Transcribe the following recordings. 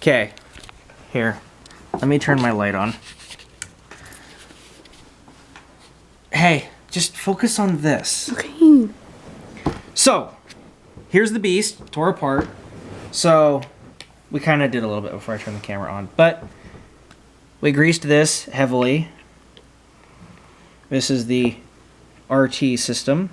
Okay, here, let me turn my light on. Hey, just focus on this. Okay. So, here's the beast, tore apart. So, we kind of did a little bit before I turned the camera on, but we greased this heavily. This is the RT system.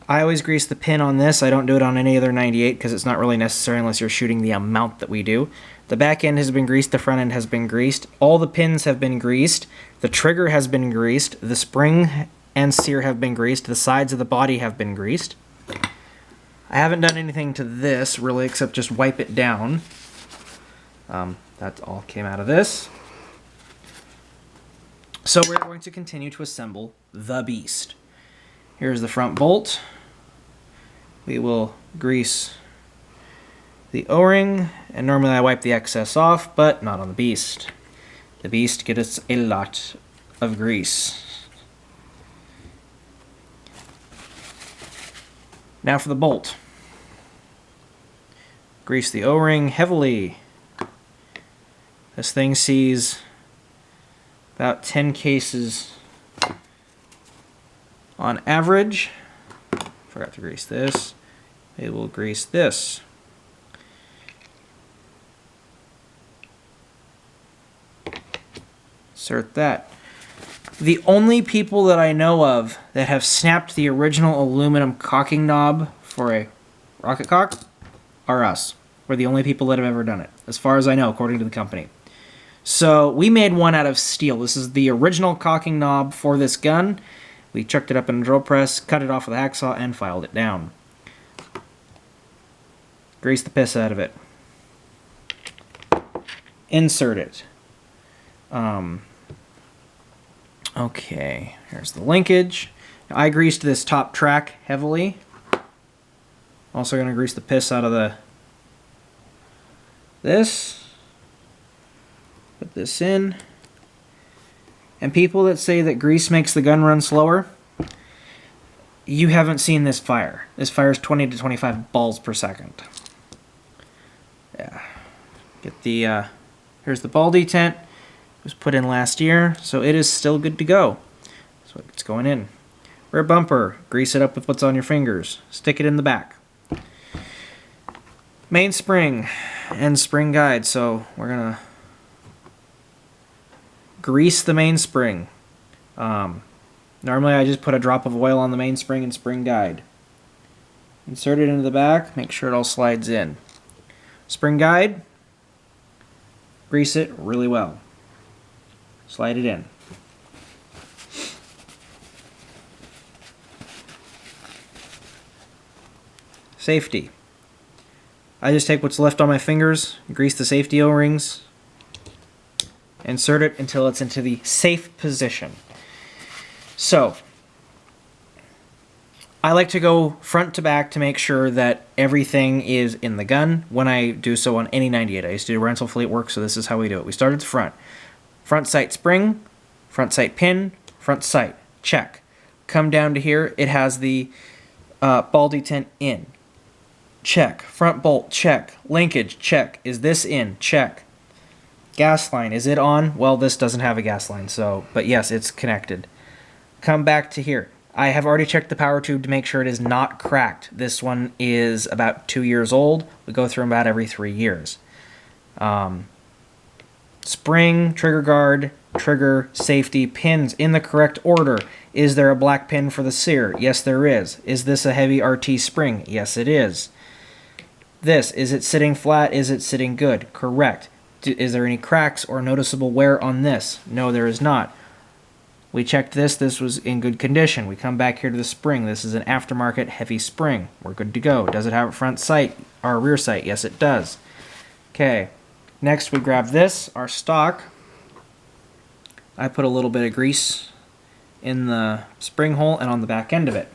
I always grease the pin on this. I don't do it on any other 98 because it's not really necessary unless you're shooting the amount that we do. The back end has been greased. The front end has been greased. All the pins have been greased. The trigger has been greased. The spring and sear have been greased. The sides of the body have been greased. I haven't done anything to this really except just wipe it down. That all came out of this. So we're going to continue to assemble the beast. Here's the front bolt. We will grease the O-ring, and normally I wipe the excess off, but not on the beast. The beast gets a lot of grease. Now for the bolt. Grease the O-ring heavily. This thing sees about 10 cases on average. Forgot to grease this. We will grease this. Insert that. The only people that I know of that have snapped the original aluminum cocking knob for a rocket cock are us. We're the only people that have ever done it, as far as I know, according to the company. So we made one out of steel. This is the original cocking knob for this gun. We chucked it up in a drill press, cut it off with a hacksaw, and filed it down. Grease the piss out of it. Insert it. Okay, here's the linkage. Now, I greased this top track heavily. Also going to grease the piss out of this. Put this in. And people that say that grease makes the gun run slower, you haven't seen this fire. This fires 20 to 25 balls per second. Yeah. Get the, here's the ball detent. It was put in last year, so it is still good to go. So it's going in. Rear bumper, grease it up with what's on your fingers. Stick it in the back. Main spring and spring guide, so we're going to grease the mainspring. Normally I just put a drop of oil on the mainspring and spring guide. Insert it into the back, make sure it all slides in. Spring guide, grease it really well. Slide it in. Safety. I just take what's left on my fingers, grease the safety O-rings, insert it until it's into the safe position. So, I like to go front to back to make sure that everything is in the gun when I do so on any 98. I used to do rental fleet work, so this is how we do it. We start at the front. Front sight spring, front sight pin, front sight, check. Come down to here, it has the ball detent in. Check. Front bolt, check. Linkage, check. Is this in? Check. Gas line, is it on? Well, this doesn't have a gas line, so, but yes, it's connected. Come back to here. I have already checked the power tube to make sure it is not cracked. This one is about 2 years old. We go through them about every 3 years. Spring, trigger guard, trigger, safety, pins in the correct order. Is there a black pin for the sear? Yes, there is. Is this a heavy RT spring? Yes, it is. This, is it sitting flat? Is it sitting good? Correct. Is there any cracks or noticeable wear on this? No, there is not. We checked this. This was in good condition. We come back here to the spring. This is an aftermarket heavy spring. We're good to go. Does it have a front sight or rear sight? Yes, it does. Okay. Next, we grab this, our stock. I put a little bit of grease in the spring hole and on the back end of it.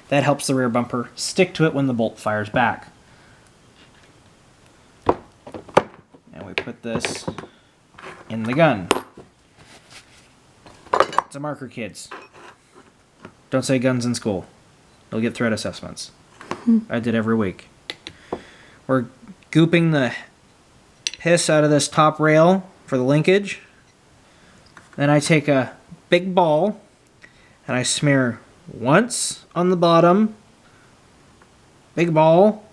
That helps the rear bumper stick to it when the bolt fires back. And we put this in the gun. It's a marker, kids. Don't say guns in school. You'll get threat assessments. I did every week. We're gooping the piss out of this top rail for the linkage. Then I take a big ball and I smear once on the bottom, big ball,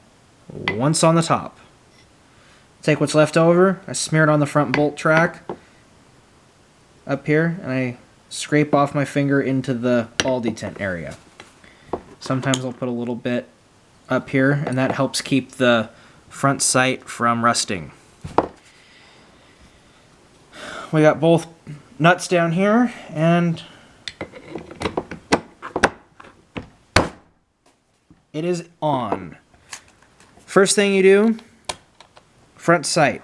once on the top. Take what's left over, I smear it on the front bolt track up here, and I scrape off my finger into the ball detent area. Sometimes I'll put a little bit up here, and that helps keep the front sight from rusting. We got both nuts down here, and it is on. First thing you do, front sight.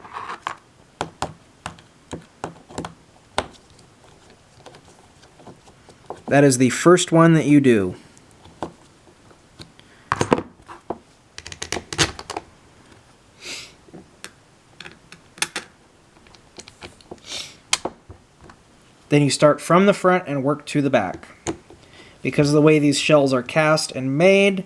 That is the first one that you do. Then you start from the front and work to the back. Because of the way these shells are cast and made,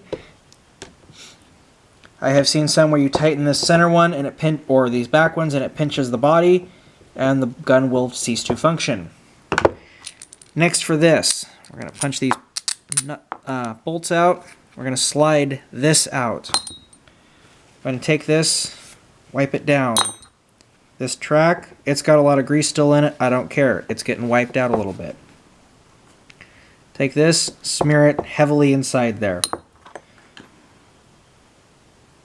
I have seen some where you tighten this center one and it or these back ones and it pinches the body and the gun will cease to function. Next for this, we're going to punch these bolts out. We're going to slide this out. I'm going to take this, wipe it down. This track, it's got a lot of grease still in it. I don't care. It's getting wiped out a little bit. Take this, smear it heavily inside there.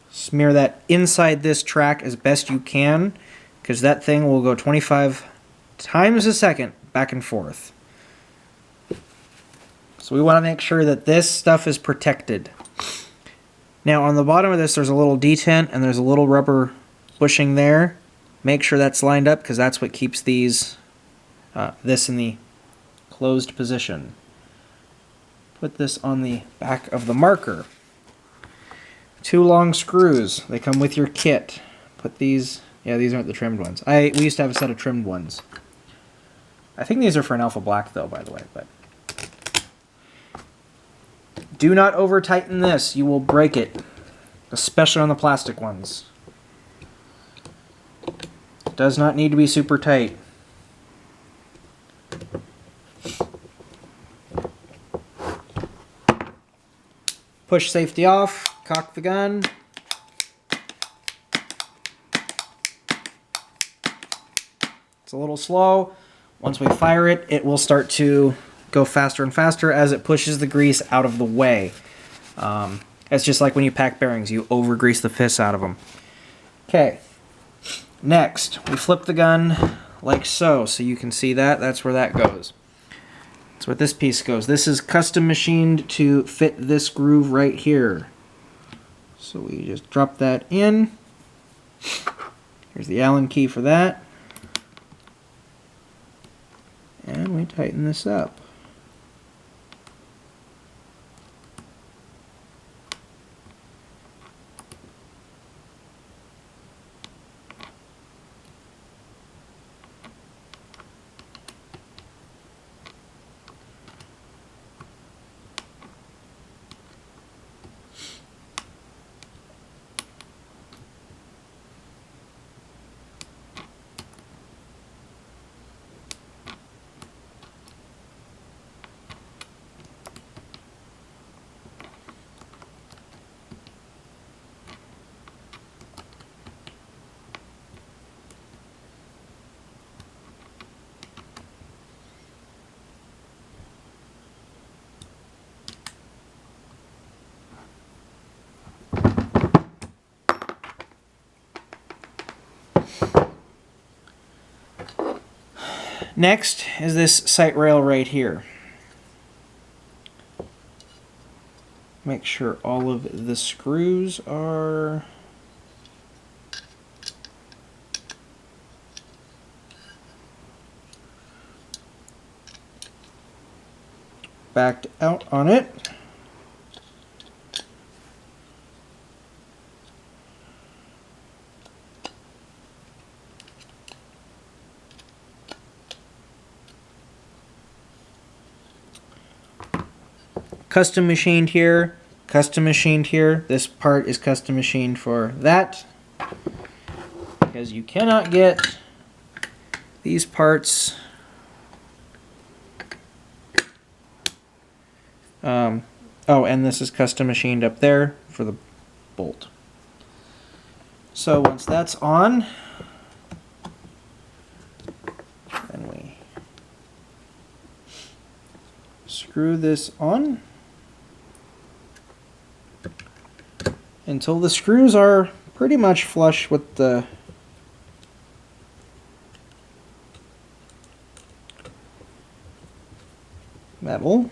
Smear that inside this track as best you can, because that thing will go 25 times a second back and forth. So we want to make sure that this stuff is protected. Now on the bottom of this there's a little detent and there's a little rubber bushing there. Make sure that's lined up because that's what keeps these this in the closed position. Put this on the back of the marker. 2 long screws. They come with your kit. Put these. Yeah, these aren't the trimmed ones. We used to have a set of trimmed ones. I think these are for an Alpha Black though, by the way. But do not over tighten this. You will break it, especially on the plastic ones. It does not need to be super tight. Push safety off. Cock the gun. It's a little slow. Once we fire it, it will start to go faster and faster as it pushes the grease out of the way. It's just like when you pack bearings, you over grease the piss out of them. Okay. Next, we flip the gun like so you can see that. That's where that goes. That's where this piece goes. This is custom machined to fit this groove right here. So we just drop that in. Here's the Allen key for that. And we tighten this up. Next is this sight rail right here. Make sure all of the screws are backed out on it. Custom machined here, custom machined here. This part is custom machined for that. Because because you cannot get these parts oh, and this is custom machined up there for the bolt. So once that's on, then we screw this on until the screws are pretty much flush with the metal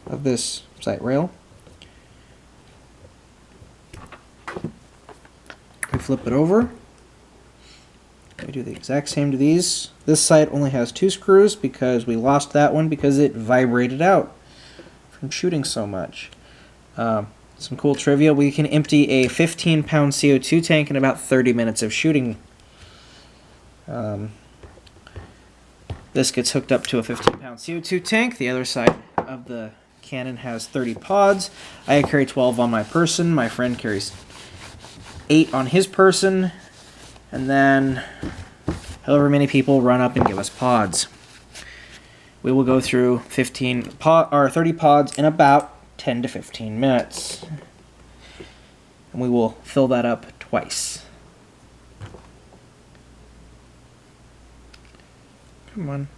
of this sight rail. We flip it over. We do the exact same to these. This side only has 2 screws because we lost that one because it vibrated out from shooting so much. Some cool trivia, we can empty a 15-pound CO2 tank in about 30 minutes of shooting. This gets hooked up to a 15-pound CO2 tank. The other side of the cannon has 30 pods. I carry 12 on my person. My friend carries 8 on his person. And then however many people run up and give us pods. We will go through 30 pods in about 10 to 15 minutes. And we will fill that up twice. Come on,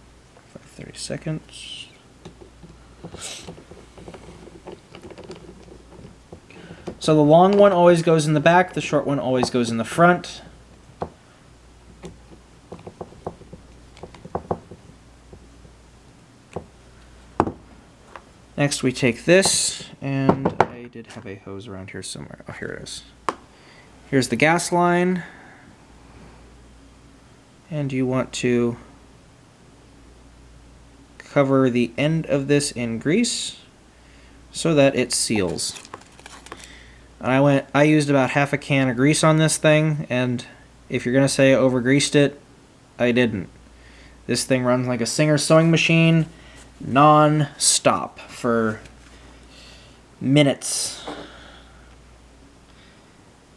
30 seconds. So the long one always goes in the back, the short one always goes in the front. Next we take this, and I did have a hose around here somewhere. Oh, here it is. Here's the gas line. And you want to cover the end of this in grease so that it seals. I used about half a can of grease on this thing, and if you're gonna say I over-greased it, I didn't. This thing runs like a Singer sewing machine, non-stop for minutes.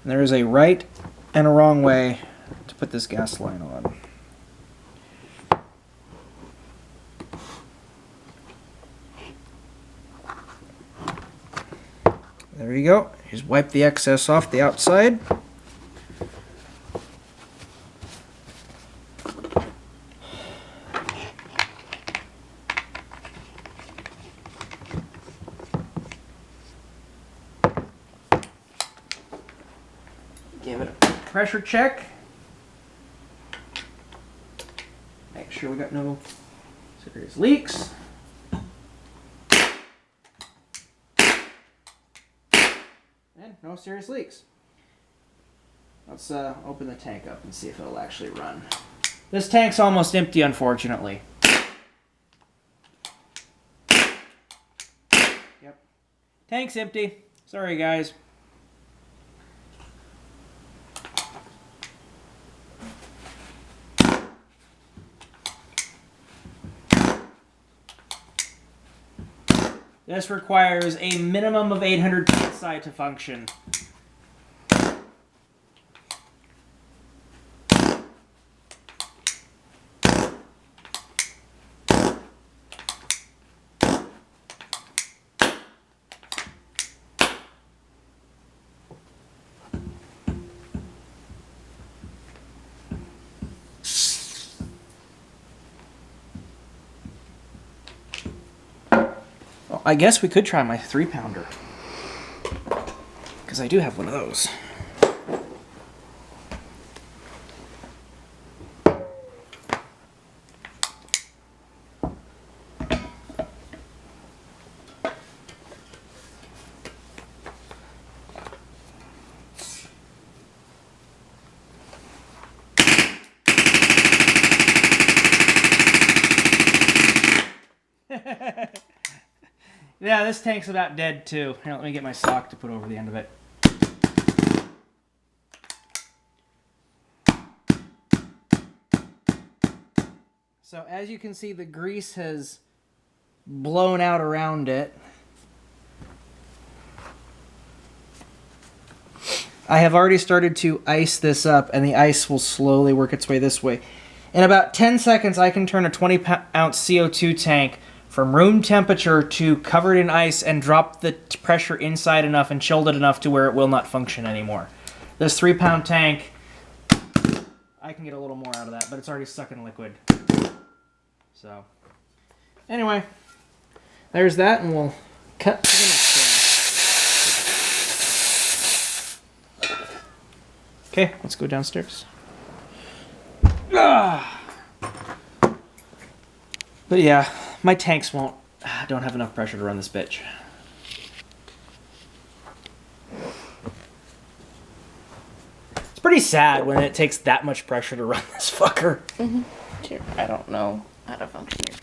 And there is a right and a wrong way to put this gas line on. There you go. Just wipe the excess off the outside. Give it a pressure check. Make sure we got no serious leaks. And no serious leaks. Let's open the tank up and see if it'll actually run. This tank's almost empty, unfortunately. Yep. Tank's empty. Sorry, guys. This requires a minimum of 800 psi to function. I guess we could try my 3-pounder, because I do have one of those. Yeah, this tank's about dead too. Here, let me get my sock to put over the end of it. So as you can see, the grease has blown out around it. I have already started to ice this up, and the ice will slowly work its way this way. In about 10 seconds, I can turn a 20-ounce CO2 tank from room temperature to covered in ice and drop the pressure inside enough and chilled it enough to where it will not function anymore. This 3-pound tank, I can get a little more out of that, but it's already stuck in liquid. So, anyway, there's that, and we'll cut to the next one. Okay, let's go downstairs. But yeah, my tanks don't have enough pressure to run this bitch. It's pretty sad when it takes that much pressure to run this fucker. Sure, I don't know how to function your